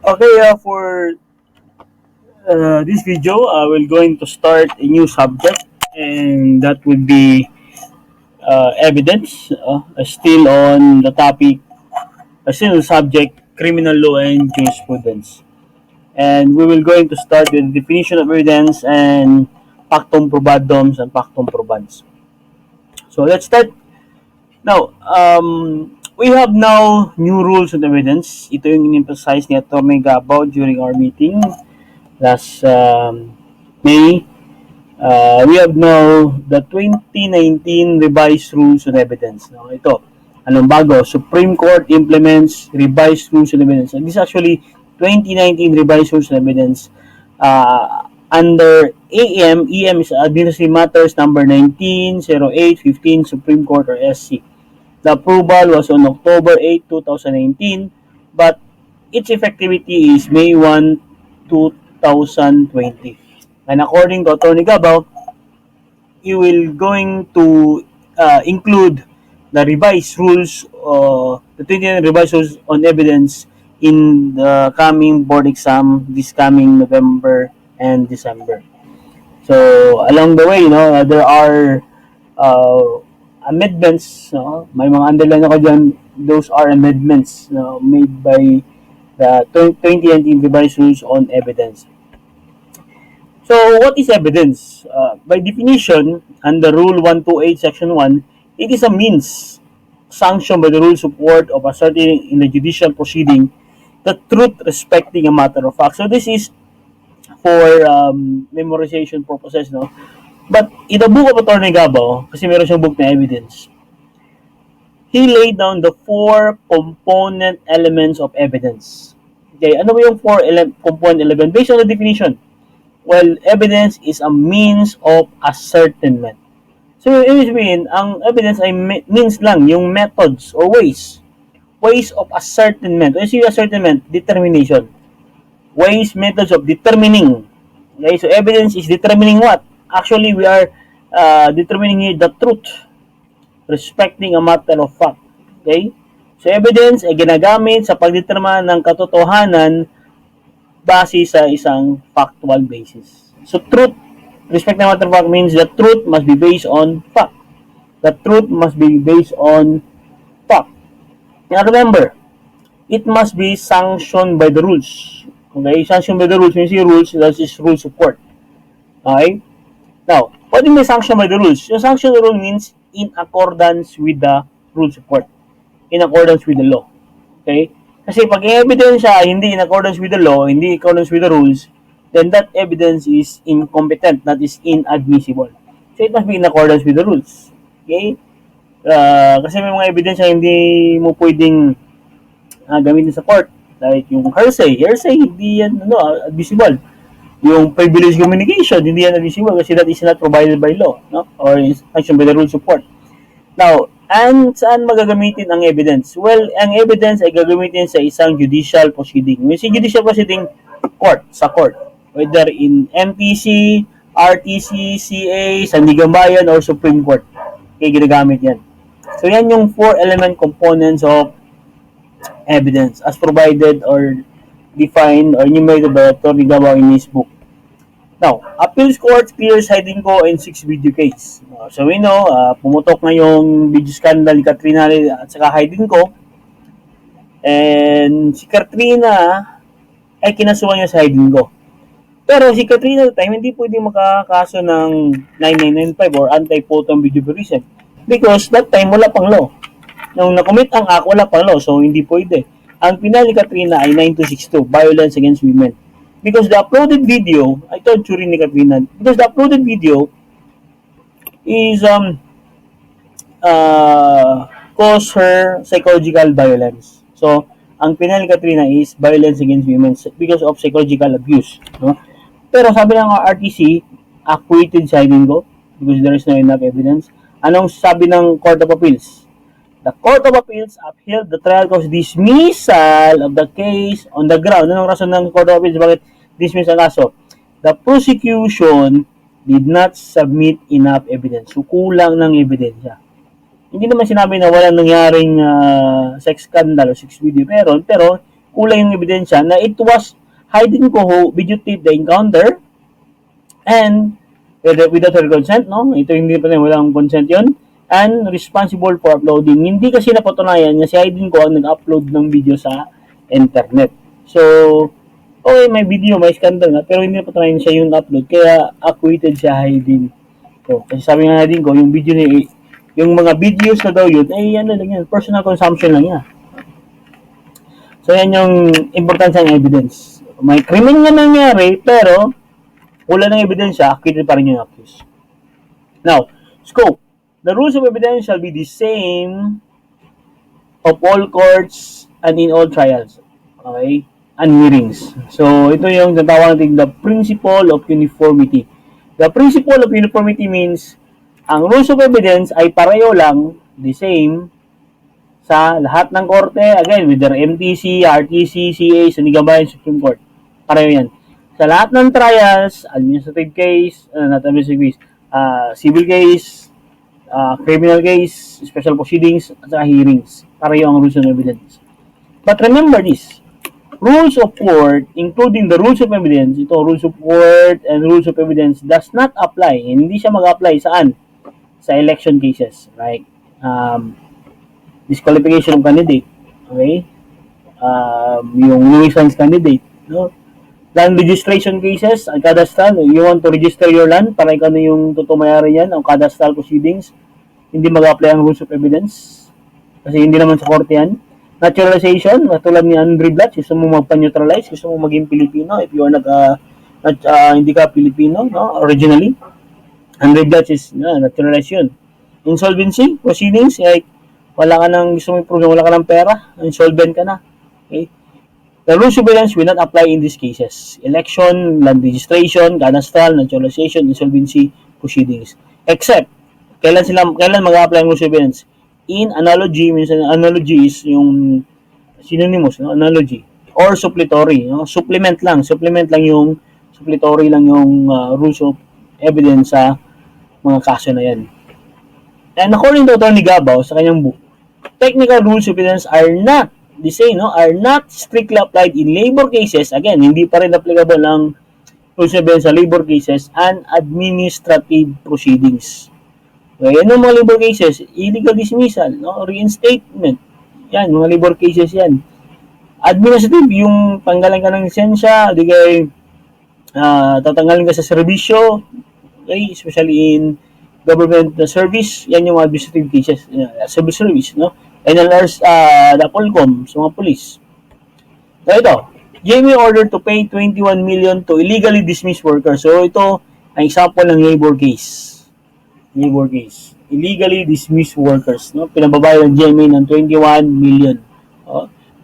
Okay, for this video, I will going to start a new subject, and that would be evidence. Still on the topic, still the subject, criminal law and jurisprudence. And we will going to start with the definition of evidence and factum probandum and factum probans. So let's start. Now, we have now new rules on evidence. Ito yung in-emphasize ni Atty. Gabao during our meeting last May. We have now the 2019 revised rules on evidence. Now, ito, anong bago? Supreme Court implements revised rules on evidence. And this is actually 2019 revised rules on evidence. Under EM is Administrative Matters number 190815 Supreme Court or SC. The approval was on October 8, 2019, but its effectivity is May 1, 2020. And according to Atty. Gabao, you will going to include the revised rules, the 20 revised rules on evidence in the coming board exam this coming November and December. So along the way, there are amendments. May mga underline ako dyan. Those are amendments made by the 2019 revised rules on evidence. So, what is evidence? By definition, under Rule 128, Section 1, it is a means sanctioned by the rules of court of ascertaining in the judicial proceeding the truth respecting a matter of fact. So, this is for memorization purposes, no? But in the book of Atty. Gabao, kasi meron siyang book na evidence, he laid down the four component elements of evidence. Okay, ano ba yung four component elements? Based on the definition, well, evidence is a means of ascertainment. So, ibig sabihin, ang evidence ay means lang, yung methods or ways. Ways of ascertainment. What is yung ascertainment? Determination. Ways, methods of determining. Okay, so evidence is determining what? Actually, we are determining here the truth respecting a matter of fact. Okay? So, evidence ay ginagamit sa pagdetermine ng katotohanan base sa isang factual basis. So, truth, respect na matter of fact means the truth must be based on fact. The truth must be based on fact. Now, remember, it must be sanctioned by the rules. Okay? Sanctioned by the rules means yung rules, that is rules of court. Okay? Now, what do you mean sanctioned by the rules? Yung sanctioned by the rule means in accordance with the rules of court. In accordance with the law. Okay? Kasi pag evidence siya hindi in accordance with the law, hindi in accordance with the rules, then that evidence is incompetent, that is inadmissible. So it must be in accordance with the rules. Okay? Kasi may mga evidence na hindi mo pwedeng gamitin sa court. Like yung hearsay. Hearsay, hindi yan admissible. Yung privileged communication, hindi yan admissible kasi that is not provided by law, no? Or is sanctioned by the rules of court. Now, saan magagamitin ang evidence? Well, ang evidence ay gagamitin sa isang judicial proceeding. Yung si judicial proceeding, sa court. Whether in MPC, RTC, CA, Sandigan Bayan, or Supreme Court. Okay, ginagamit yan. So, yan yung four element components of evidence as provided or defined or enumerated by Atty. Gabao in his book. Now, appeals court clears hiding ko in 6 video case. So we know, pumutok na yung video scandal ni Katrina at saka hiding ko. And si Katrina ay kinasuhan niya sa hiding ko. Pero si Katrina at time hindi pwede makakaso ng 9995 or anti-photon videojurism because that time wala pang law. Nung nakomit ang act, wala pang law, so hindi pwede. Ang pinal ni Katrina ay 9262, Violence Against Women. Because the uploaded video, I told you rin ni Katrina, because the uploaded video is cause her psychological violence. So, ang pinal ni Katrina is violence against women because of psychological abuse. No? Pero sabi ng RTC, acquitted sa Hidingo because there is no enough evidence. Anong sabi ng Court of Appeals? The Court of Appeals upheld the trial court's dismissal of the case on the ground. Anong rason ng Court of Appeals? Bakit dismiss ang kaso? The prosecution did not submit enough evidence. So, kulang ng ebidensya. Hindi naman sinabi na walang nangyaring sex scandal o sex video. Pero kulang yung ebidensya na it was hidden ko who videotaped the encounter and without her consent, no? Ito hindi pa rin, walang consent yon, and responsible for uploading. Hindi kasi napatunayan na si Hayden ko ang nag-upload ng video sa internet. So, okay, may video, may scandal nga, pero hindi napatunayan siya yung upload, kaya acquitted siya Hayden. So, kasi sabi nga Hayden ko, yung video ni, yung mga videos na daw yun, ay ano lang yan, personal consumption lang yan. So, yan yung importansya ng evidence. May krimen nga nangyari, pero wala ng ebidensya, acquitted pa rin yung accused. Now, scope. The rules of evidence shall be the same of all courts and in all trials. Okay? And hearings. So, ito yung natawag natin the principle of uniformity. The principle of uniformity means ang rules of evidence ay pareho lang, the same, sa lahat ng korte, again, whether MTC, RTC, CA, Sanigabayan, Supreme Court. Pareho yan. Sa lahat ng trials, administrative case, not administrative case, civil case, criminal case, special proceedings, at saka hearings. Pareho ang rules of evidence. But remember this, rules of court, including the rules of evidence, ito, rules of court and rules of evidence does not apply. Hindi siya mag-apply saan? Sa election cases, right? Disqualification of candidate, okay? Yung nuisance candidate, no? Land registration cases, ang cadastral, you want to register your land para ikaw na yung tutumayari yan, ang cadastral proceedings, hindi mag-apply ang rules of evidence kasi hindi naman sa korte yan. Naturalization, tulad ni Andre Blatch, gusto mo magpa-neutralize, gusto mo maging Pilipino if you are not, hindi ka Pilipino, no? Originally. Andre Blatch is naturalization. Insolvency proceedings, like wala ka nang gusto mo i-prove, wala ka ng pera, insolvent ka na. Okay? The rules of evidence will not apply in these cases. Election, land registration, cadastral, naturalization, insolvency proceedings. Except, kailan mag-apply ang rules of evidence? In analogy, minsan analogy is yung synonymous, no? Analogy. Or suppletory, no? Supplement lang yung rules of evidence sa mga kaso na yan. And according to Attorney Gabaw, sa kanyang book, technical rules of evidence are not the same, no? Are not strictly applied in labor cases. Again, hindi pa rin applicable ang rules of evidence sa labor cases and administrative proceedings. Okay, ano mga labor cases? Illegal dismissal, no? Reinstatement. Yan, mga labor cases yan. Administrative, yung tanggalan ka ng lisensya, di kay tatanggalin ka sa serbisyo, okay? Especially in government service, yan yung administrative cases, civil service, no? NLRs, the Polcom, sa mga police. So ito, GMA ordered to pay 21 million to illegally dismissed workers. So ito, ang example ng labor case. Labor case. Illegally dismissed workers. No? Pinababayad ng GMA ng 21 million.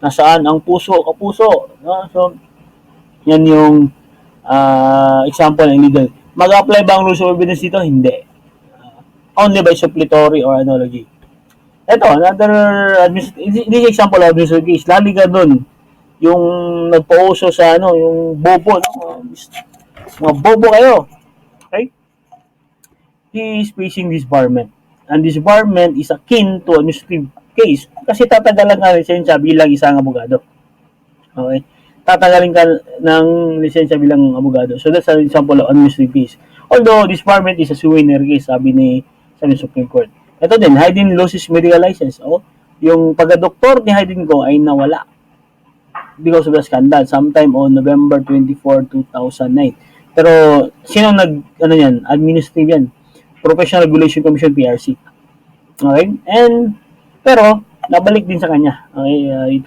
Nasaan ang kapuso. No? So, yan yung example ng illegal. Mag-apply ba ang rules of evidence dito? Hindi. Only by suppletory or analogy. Ito, another this example of this case, lali ka dun, yung nagpa-uso sa yung bobo, no? Mga bobo kayo. Okay? He is facing disbarment. And disbarment is akin to administrative case kasi tatagalan ka ng lisensya bilang isang abogado. Okay? Tatagalan ka ng lisensya bilang abogado. So that's an example of administrative case. Although disbarment is a souvenir case, sabi ni Supreme Court. Ito din, Hayden loses medical license. Yung pagka-doktor ni Hayden ko ay nawala because of the scandal sometime on November 24, 2009. Pero, sino administrative yan? Professional Regulation Commission, PRC. Okay? Pero, nabalik din sa kanya. Okay? It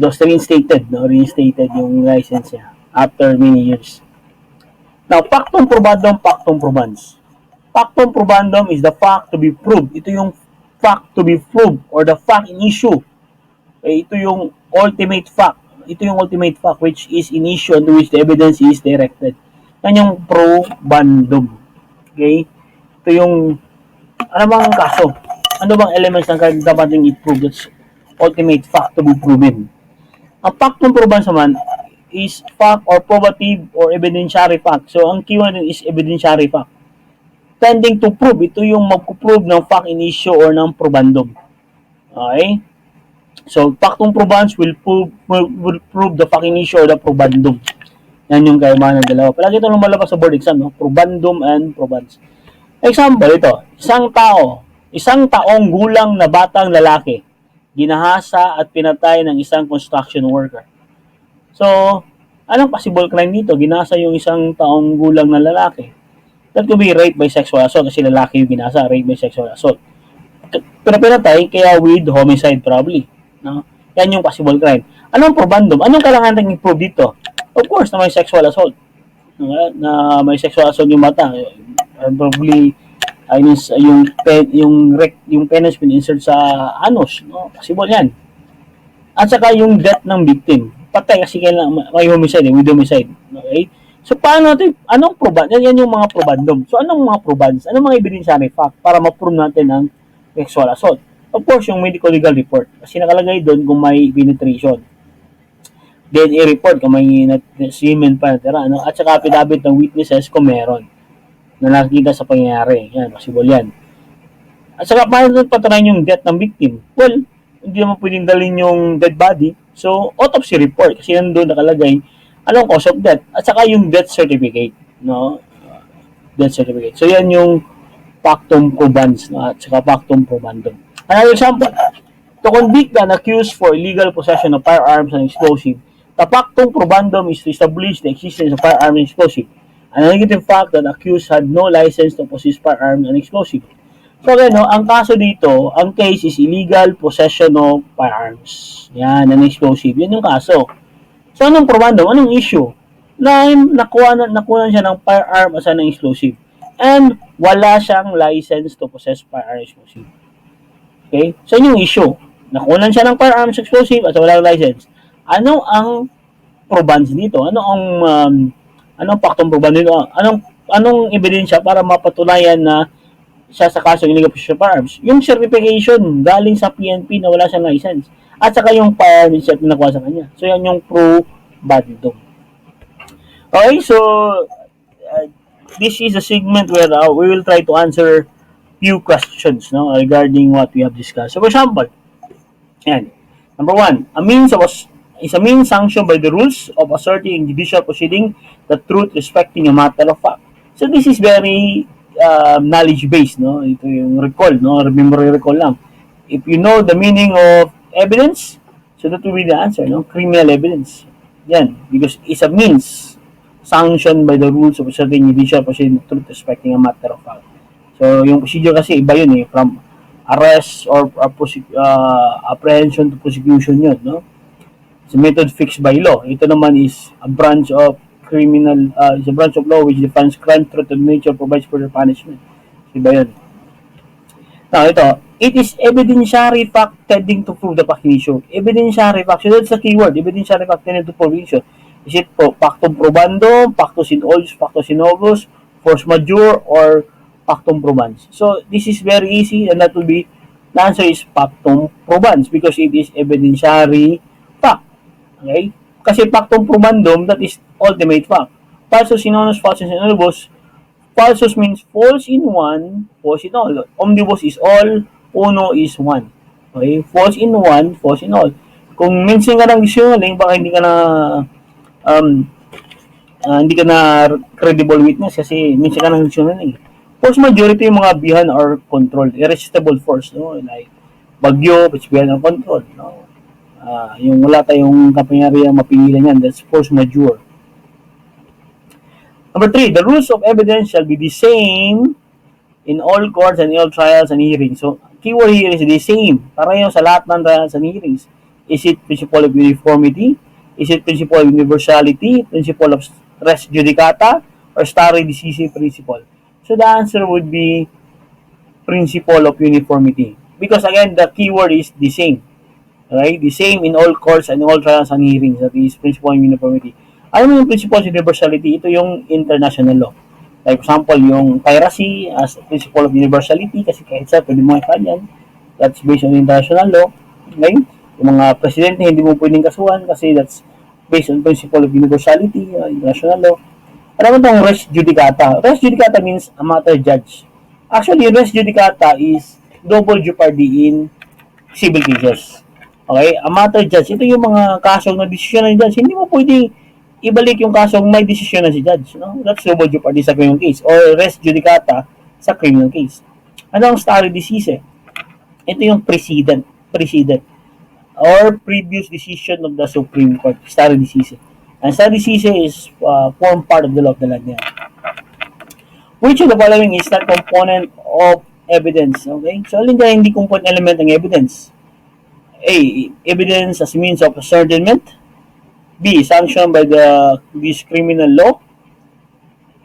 was reinstated, no? Reinstated yung license niya after many years. Now, factum probans. Factum probandum is the fact to be proved. Ito yung fact to be proved or the fact in issue. Okay, ito yung ultimate fact. Ito yung ultimate fact which is in issue to which the evidence is directed. Yan yung probandum. Okay? Ito yung ano bang kaso? Ano bang elements ng dapat yung i-prove? That's ultimate fact to be proven. Ang factum probans naman is fact or probative or evidentiary fact. So, ang keyword is evidentiary fact. Tending to prove, ito yung magpo-prove ng fact in issue or ng probandum. Okay? So, factum probans will prove the fucking issue or the probandum. Yan yung kaibahan ng dalawa. Palagi ito lumalabas sa board exam, no? Probandum and probans. Example, ito. Isang taong gulang na batang lalaki, ginahasa at pinatay ng isang construction worker. So, anong possible crime dito? Ginasa yung isang taong gulang na lalaki. That could be rape by sexual assault kasi lalaki yung ginasa, rape by sexual assault. Pero pinatay kaya with homicide probably. No? Yan yung possible crime. Anong probandum? Anong kailangan natin i-prove dito? Of course, na may sexual assault. Na may sexual assault yung bata. Probably yung penis insert sa anus, no? Possible yan. At saka yung death ng victim. Patay kasi kailangan may homicide, with homicide. Okay? So, paano natin, anong proband? Yan yung mga probandum. So, anong mga probans? Anong mga ebidensya fact para ma-prove natin ang sexual assault? Of course, yung medical legal report. Kasi nakalagay doon kung may penetration. DNA report kung may semen pa natira. Ano? At saka affidavit ng witnesses kung meron na nakikita sa pangyayari. Yan, possible yan. At saka, paano natin patunayan yung death ng victim? Well, hindi naman pwedeng dalhin yung dead body. So, autopsy report. Kasi nandun nakalagay anong cause of death. At saka yung death certificate. No? Death certificate. So, yan yung factum probans. No? At saka factum probandum. Another example. To convict an accused for illegal possession of firearms and explosive, the factum probandum is to establish the existence of firearms and explosive. A negative fact that accused had no license to possess firearms and explosive. So, no, ang kaso dito, ang case is illegal possession of firearms. Yan, and explosive. Yan yung kaso. So, anong probandum? Anong issue? Na nakuha siya ng firearm as an explosive. And wala siyang license to possess firearm explosive. Okay? So, yun yung issue. Nakuha siya ng firearms explosive at wala license. Ano ang probans dito? Anong factum probandum dito? Anong ebidensya para mapatunayan na siya sa kaso illegal possession of firearms? Yung certification galing sa PNP na wala siyang license. At saka yung firearm set na nakuha sa kanya. So, yan yung probandum. Okay, so this is a segment where we will try to answer few questions, no, regarding what we have discussed. So, for example, yan. Number one, is a means sanctioned by the rules of asserting in judicial proceeding the truth respecting a matter of fact. So, this is very knowledge-based, no? Ito yung recall, no? Recall lang. If you know the meaning of evidence, so that will be the answer, no? Criminal evidence. Yan, because it's a means sanctioned by the rules of asserting judicial proceeding the truth respecting a matter of fact. So, yung procedure kasi iba yun eh, from arrest or apprehension to prosecution yun, no? It's a method fixed by law. Ito naman is a branch of is a branch of law which defines crime, truth, and nature, provides for their punishment. Iba yun. Now, ito, it is evidentiary fact tending to prove the fact issue. Evidentiary fact, so that's the keyword, evidentiary fact tending to prove issue. Is it factum probandum, factus in olus, factus in novus, force majeure, or factum probans? So, this is very easy, and that will be, the answer is factum probans because it is evidentiary fact. Okay? Kasi factum probandum, that is ultimate fact. Falsus in onus, falsus in omnibus. Falsus means false in one, false in all. Omnibus is all, uno is one. Okay? False in one, false in all. Kung minsan ka ng disinungaling, baka hindi ka na credible witness kasi minsan ka ng disinungaling. Force majority yung mga beyond or controlled, irresistible force, no? Like bagyo, which beyond our control, no? Yung wala tayong kapangyarihan mapigilan yan, that's force majeure. Number 3, the rules of evidence shall be the same in all courts and all trials and hearings. So, keyword here is the same. Pareho sa lahat ng trials and hearings. Is it principle of uniformity? Is it principle of universality? Principle of res judicata? Or stare decisi principle? So, the answer would be principle of uniformity. Because again, the keyword is the same. Right? The same in all courts and all trials and hearings. That is principle of uniformity. Alam mo yung principle of universality? Ito yung international law. Like for example, yung piracy as principle of universality kasi kahit sa pwede mo i-file yan. That's based on international law. Okay? Yung mga presidente hindi mo pwedeng kasuhan kasi that's based on principle of universality, international law. Alam mo itong res judicata. Res judicata means a matter judge. Actually, res judicata is double jeopardy in civil cases. Okay? A matter judge. Ito yung mga kasong na desisyon ng judge. Hindi mo pwedeng ibalik yung kasong may desisyon na si judge. No? That's double jeopardy sa criminal case. Or res judicata sa criminal case. Ano ang stare decisi? Ito yung precedent or previous decision of the Supreme Court. Stare decisi. And stare decisi is form part of the law of the land. Yan. Which of the following is not component of evidence? Okay? So, alin dyan hindi component element ng evidence? A. Evidence as means of ascertainment. B. Sanctioned by this criminal law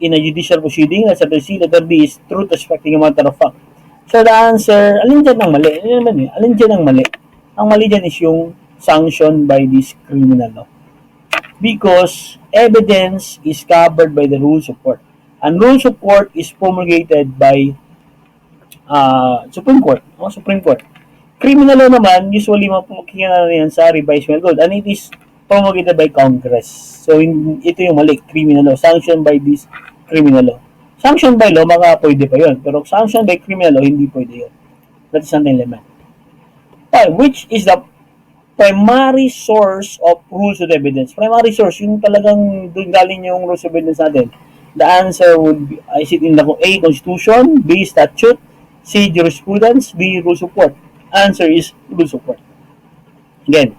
in a judicial proceeding. That's letter C. Letter D is truth respecting a matter of fact. So, the answer, alin dyan ang mali? Alin dyan ang mali? Ang mali dyan is yung sanctioned by this criminal law. Because evidence is covered by the rules of court. And rules of court is promulgated by Supreme Court. Supreme Court. Criminal law naman, usually mapapakinggan na yan sa revised penal code. And it is promulgated by Congress. So, ito yung mali. Criminal law. Sanctioned by this criminal law. Sanctioned by law, maka pwede pa yun. Pero sanctioned by criminal law, hindi pwede yun. That is an element. Which is the primary source of rules of evidence? Primary source, yung talagang doon galing yung rules of evidence natin. The answer would be, is it in the A, Constitution, B, Statute, C, Jurisprudence, D, Rules of Court. Answer is Rules of Court. Again,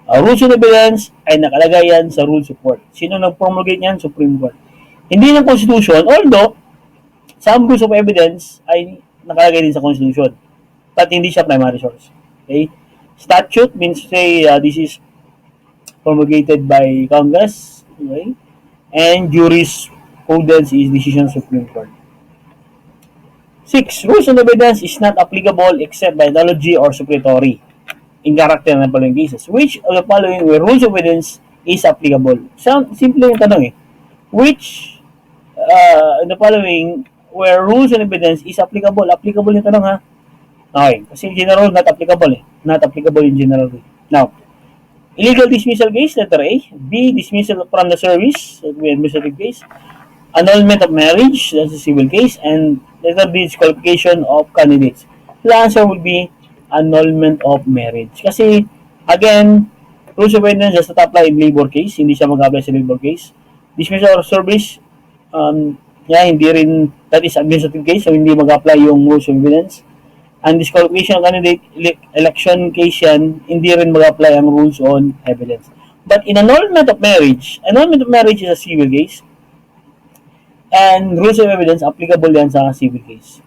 rules of evidence ay nakalagay yan sa Rules of Court. Sino nag-promulgate yan? Supreme Court. Hindi ng Constitution, although some rules of evidence ay nakalagay din sa Constitution. But hindi siya primary source. Okay? Statute means say this is promulgated by Congress. Okay? And jurisprudence is decision of Supreme Court. 6. Rules of evidence is not applicable except by analogy or suppletory in character ng following cases. Which of the following where rules of evidence is applicable? Simple yung tanong eh. Which in the following where rules of evidence is applicable? Applicable yung tanong ha? Okay. Kasi general not applicable eh. Not applicable in general. Now, illegal dismissal case, letter A. B. Dismissal from the service, that will be administrative case. Annulment of marriage, that's a civil case. And letter B. Disqualification of candidates. The answer would be annulment of marriage. Kasi, again, rules of evidence does not apply in labor case. Hindi siya mag-apply sa labor case. Dismissal of service, hindi rin, that is administrative case, so hindi mag-apply yung rules of evidence. And disqualification of candidate election case yan, hindi rin mag-apply ang rules on evidence. But in annulment of marriage is a civil case. And rules of evidence, applicable yan sa civil case.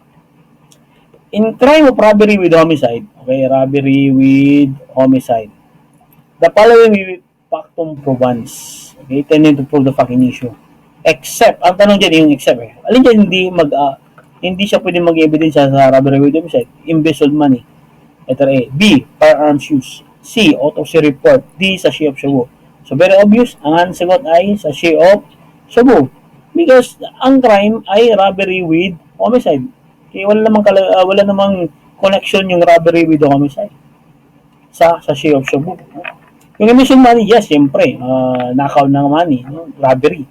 In crime of robbery with homicide, okay, robbery with homicide, the following will be factum probans, okay, tending to prove the fucking issue. Except, ang tanong dyan yung except eh. Alin dyan hindi siya pwede mag-evidence sa robbery with homicide? Embezzled money. Letter A. B. Firearms use. C. Autopsy report. D. Sachet of Shabu. So, very obvious. Ang sagot ay Sachet of Shabu. Because ang crime ay robbery with homicide. Okay, wala namang connection yung robbery with homicide sa Sachet of Shabu. Yung emission money, yes, siyempre, nakaw ng money, no? Robbery.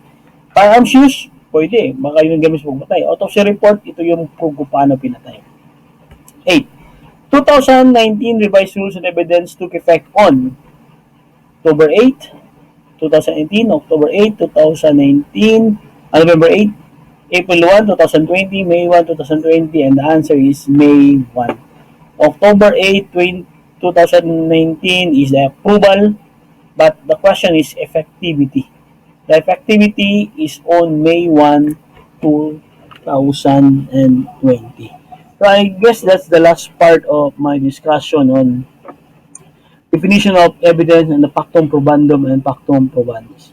Firearms use, pwede, baka yung gamit sa pagpatay. Autopsy report, ito yung proof kung paano pinatay. 8. 2019 revised rules and evidence took effect on October 8, 2018, October 8, 2019, November 8, April 1, 2020, May 1, 2020, and the answer is May 1. October 8, 2019 is the approval, but the question is effectivity. The effectivity is on May 1, 2020. So I guess that's the last part of my discussion on definition of evidence and the factum probandum and factum probandus.